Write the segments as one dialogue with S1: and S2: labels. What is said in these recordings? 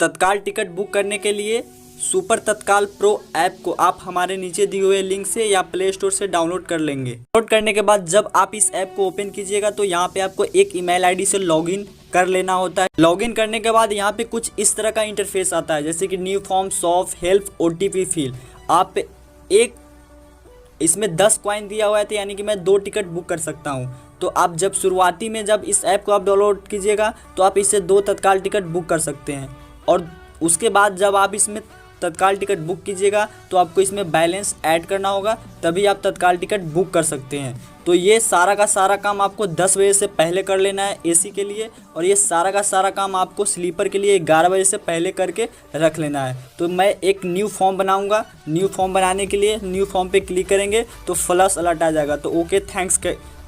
S1: तत्काल ticket book करने के लिए सुपर तत्काल प्रो ऐप को आप हमारे नीचे दिए हुए लिंक से या प्ले स्टोर से डाउनलोड कर लेंगे। डाउनलोड करने के बाद जब आप इस ऐप को ओपन कीजिएगा तो यहाँ पे आपको एक ईमेल आईडी से लॉगिन कर लेना होता है। लॉगिन करने के बाद यहाँ पे कुछ इस तरह का इंटरफेस आता है, जैसे कि new form, soft help, OTP fill. आप एक इसमें 10 कॉइन दिया हुआ है, तो यानी कि मैं 2 टिकट बुक कर सकता हूँ। तो आप जब शुरुआती में जब इस ऐप को आप डाउनलोड कीजिएगा तो आप इससे 2 तत्काल टिकट बुक कर सकते हैं, और उसके बाद जब आप इसमें तत्काल टिकट बुक कीजिएगा तो आपको इसमें बैलेंस ऐड करना होगा, तभी आप तत्काल टिकट बुक कर सकते हैं। तो ये सारा का सारा काम आपको 10 बजे से पहले कर लेना है AC के लिए, और ये सारा का सारा काम आपको स्लीपर के लिए 11 बजे से पहले करके रख लेना है। तो मैं एक न्यू फॉर्म बनाऊंगा। न्यू फॉर्म बनाने के लिए न्यू फॉर्म पे क्लिक करेंगे तो फ्लश अलर्ट आ जाएगा, तो ओके थैंक्स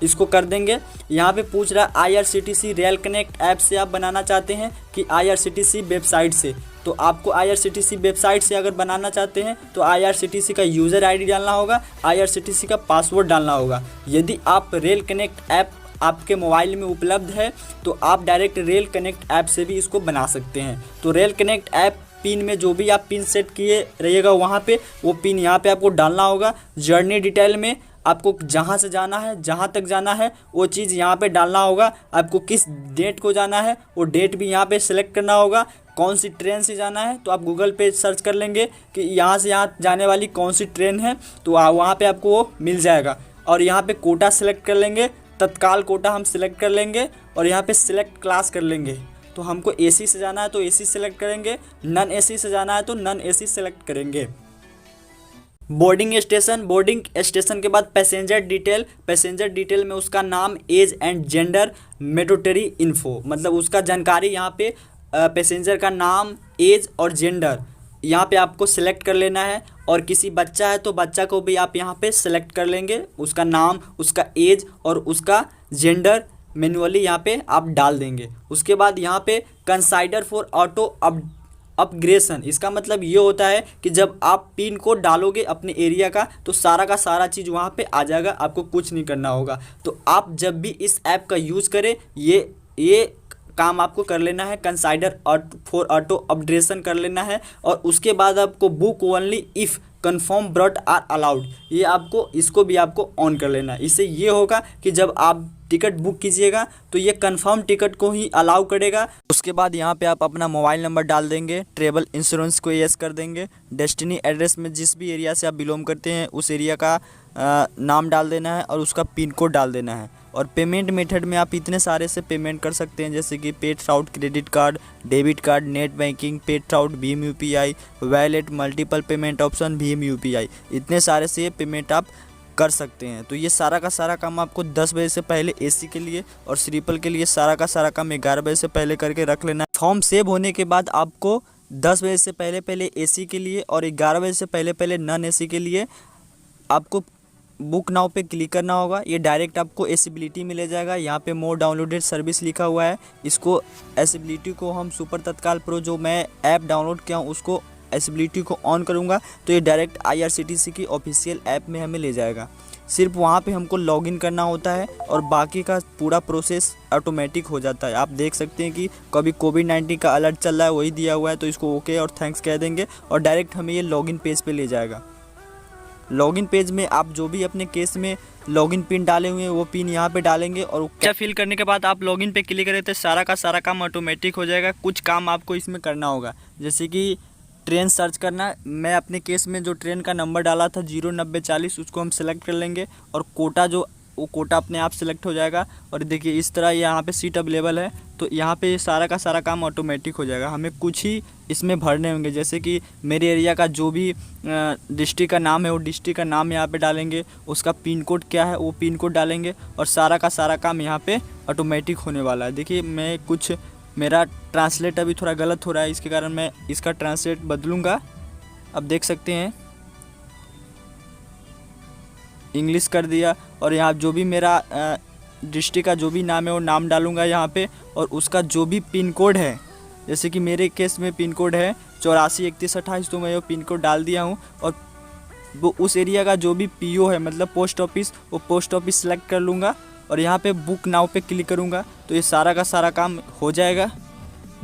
S1: इसको कर देंगे। यहाँ पे पूछ रहा है IRCTC रेल कनेक्ट ऐप से आप बनाना चाहते हैं कि IRCTC वेबसाइट से। तो आपको IRCTC वेबसाइट से अगर बनाना चाहते हैं तो IRCTC का यूज़र ID डालना होगा, IRCTC का पासवर्ड डालना होगा। यदि आप रेल कनेक्ट ऐप आपके मोबाइल में उपलब्ध है तो आप डायरेक्ट रेल कनेक्ट ऐप से भी इसको बना सकते हैं। तो रेल कनेक्ट ऐप पिन में जो भी आप पिन सेट किए रहिएगा वहाँ पे वो पिन यहाँ पे आपको डालना होगा। जर्नी डिटेल में आपको जहाँ से जाना है, जहाँ तक जाना है वो चीज़ यहाँ पे डालना होगा। आपको किस डेट को जाना है वो डेट भी यहाँ पे सेलेक्ट करना होगा। कौन सी ट्रेन से जाना है तो आप गूगल पे सर्च कर लेंगे कि यहाँ से यहाँ जाने वाली कौन सी ट्रेन है, तो वहाँ पे आपको वो मिल जाएगा। और यहाँ पे कोटा सेलेक्ट कर लेंगे, तत्काल कोटा हम सिलेक्ट कर लेंगे, और यहाँ पे सिलेक्ट क्लास कर लेंगे। तो हमको AC से जाना है तो AC सेलेक्ट करेंगे, नॉन AC से जाना है तो नॉन AC सेलेक्ट करेंगे। बोर्डिंग स्टेशन के बाद पैसेंजर डिटेल में उसका नाम, age and gender, mandatory info, मतलब उसका जानकारी यहाँ पे पैसेंजर का नाम, एज और जेंडर यहाँ पे आपको सिलेक्ट कर लेना है। और किसी बच्चा है तो बच्चा को भी आप यहाँ पे सिलेक्ट कर लेंगे, उसका नाम, उसका एज और उसका जेंडर मैन्युअली यहाँ पे आप डाल देंगे। उसके बाद यहाँ पे कंसाइडर फॉर ऑटो अपग्रेडेशन, इसका मतलब ये होता है कि जब आप पिन कोड डालोगे अपने एरिया का तो सारा का सारा चीज़ वहाँ पे आ जाएगा, आपको कुछ नहीं करना होगा। तो आप जब भी इस ऐप का यूज़ करें ये काम आपको कर लेना है, कंसाइडर फॉर ऑटो अपग्रेडेशन कर लेना है। और उसके बाद आपको book only if confirm broad are allowed, ये आपको इसको भी आपको ऑन कर लेना है। इससे ये होगा कि जब आप टिकट बुक कीजिएगा तो ये कंफर्म टिकट को ही अलाउ करेगा। उसके बाद यहाँ पे आप अपना मोबाइल नंबर डाल देंगे, ट्रेवल इंश्योरेंस को यस कर देंगे, डेस्टिनी एड्रेस में जिस भी एरिया से आप बिलोंग करते हैं उस एरिया का नाम डाल देना है और उसका पिन कोड डाल देना है। और पेमेंट मेथड में आप इतने सारे से पेमेंट कर सकते हैं, जैसे कि पेड राउट, credit card, debit card, net banking, पेड राउट, भीम UPI, wallet, multiple payment option, भीम UPI, इतने सारे से पेमेंट आप कर सकते हैं। तो ये सारा का सारा काम आपको 10 बजे से पहले AC के लिए और स्लीपर के लिए सारा का सारा काम 11 बजे से पहले करके रख लेना है। फॉर्म सेव होने के बाद आपको 10 बजे से पहले AC के लिए और 11 बजे से पहले नॉन AC के लिए आपको बुक नाउ पे क्लिक करना होगा। ये डायरेक्ट आपको एसिबिलिटी में ले जाएगा। यहाँ पे मोर डाउनलोडेड सर्विस लिखा हुआ है, इसको एसिबिलिटी को हम सुपर तत्काल प्रो जो मैं ऐप डाउनलोड किया हूँ उसको एसिबिलिटी को ऑन करूँगा तो ये डायरेक्ट IRCTC की ऑफिशियल ऐप में हमें ले जाएगा। सिर्फ वहाँ पे हमको लॉगिन करना होता है और बाकी का पूरा प्रोसेस ऑटोमेटिक हो जाता है। आप देख सकते हैं कि कभी कोविड-19 का अलर्ट चल रहा है, वही दिया हुआ है, तो इसको ओके और थैंक्स कह देंगे और डायरेक्ट हमें ये लॉगिन पेज पे ले जाएगा। लॉगिन पेज में आप जो भी अपने केस में लॉगिन पिन डाले हुए हैं वो पिन यहाँ पे डालेंगे और क्या फिल करने के बाद आप लॉगिन पे क्लिक करें तो सारा का सारा काम ऑटोमेटिक हो जाएगा। कुछ काम आपको इसमें करना होगा, जैसे कि ट्रेन सर्च करना। मैं अपने केस में जो ट्रेन का नंबर डाला था 09040 उसको हम सेलेक्ट कर लेंगे और कोटा जो वो कोटा अपने आप सेलेक्ट हो जाएगा। और देखिए इस तरह यहाँ पे सीट अवेलेबल है, तो यहाँ पे सारा का सारा काम ऑटोमेटिक हो जाएगा। हमें कुछ ही इसमें भरने होंगे, जैसे कि मेरे एरिया का जो भी डिस्ट्रिक्ट का नाम है वो डिस्ट्रिक्ट का नाम यहाँ पे डालेंगे, उसका पिन कोड क्या है वो पिन कोड डालेंगे और सारा का सारा काम यहाँ पे ऑटोमेटिक होने वाला है। देखिए मैं कुछ मेरा ट्रांसलेट अभी थोड़ा गलत हो रहा है, इसके कारण मैं इसका ट्रांसलेट बदलूँगा। अब देख सकते हैं इंग्लिश कर दिया और यहाँ जो भी मेरा डिस्ट्रिक्ट का जो भी नाम है वो नाम डालूँगा यहाँ पे और उसका जो भी पिन कोड है, जैसे कि मेरे केस में पिन कोड है 843128, तो मैं वो पिन कोड डाल दिया हूँ। और वो उस एरिया का जो भी PO है मतलब पोस्ट ऑफिस, वो पोस्ट ऑफिस सेलेक्ट कर लूँगा और यहाँ पे बुक नाउ पे क्लिक करूँगा तो ये सारा का सारा काम हो जाएगा।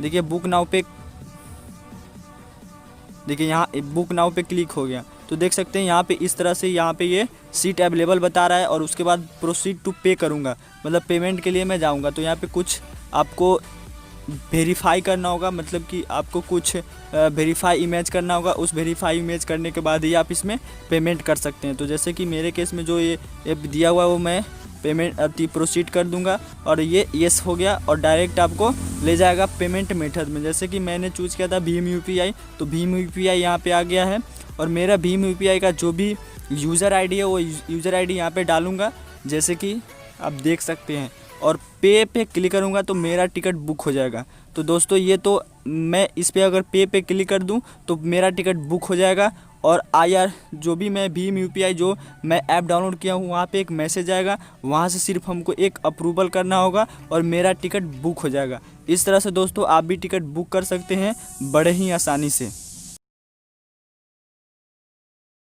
S1: देखिए बुक नाउ पे देखिए यहाँ बुक नाउ पे क्लिक हो गया तो देख सकते हैं यहाँ पे इस तरह से यहाँ पे ये सीट अवेलेबल बता रहा है। और उसके बाद प्रोसीड टू पे करूँगा, मतलब पेमेंट के लिए मैं जाऊँगा। तो यहाँ पे कुछ आपको वेरीफाई करना होगा, मतलब कि आपको कुछ वेरीफाई इमेज करना होगा। उस वेरीफाई इमेज करने के बाद ही आप इसमें पेमेंट कर सकते हैं। तो जैसे कि मेरे केस में जो ये ऐप दिया हुआ है वो मैं पेमेंट प्रोसीड कर दूंगा और ये येस हो गया और डायरेक्ट आपको ले जाएगा पेमेंट मेथड में। जैसे कि मैंने चूज़ किया था भीम यूपीआई, तो भीम यूपीआई यहाँ पे आ गया है और मेरा भीम यूपीआई का जो भी यूज़र आईडी है वो यूज़र आईडी यहाँ पे डालूँगा, जैसे कि आप देख सकते हैं। और पे क्लिक करूँगा तो मेरा टिकट बुक हो जाएगा। तो दोस्तों ये तो मैं इस पर अगर पे क्लिक कर दूँ तो मेरा टिकट बुक हो जाएगा। और IR जो भी मैं भीम यूपीआई जो मैं ऐप डाउनलोड किया हूँ वहाँ पे एक मैसेज आएगा, वहाँ से सिर्फ हमको एक अप्रूवल करना होगा और मेरा टिकट बुक हो जाएगा। इस तरह से दोस्तों आप भी टिकट बुक कर सकते हैं बड़े ही आसानी से।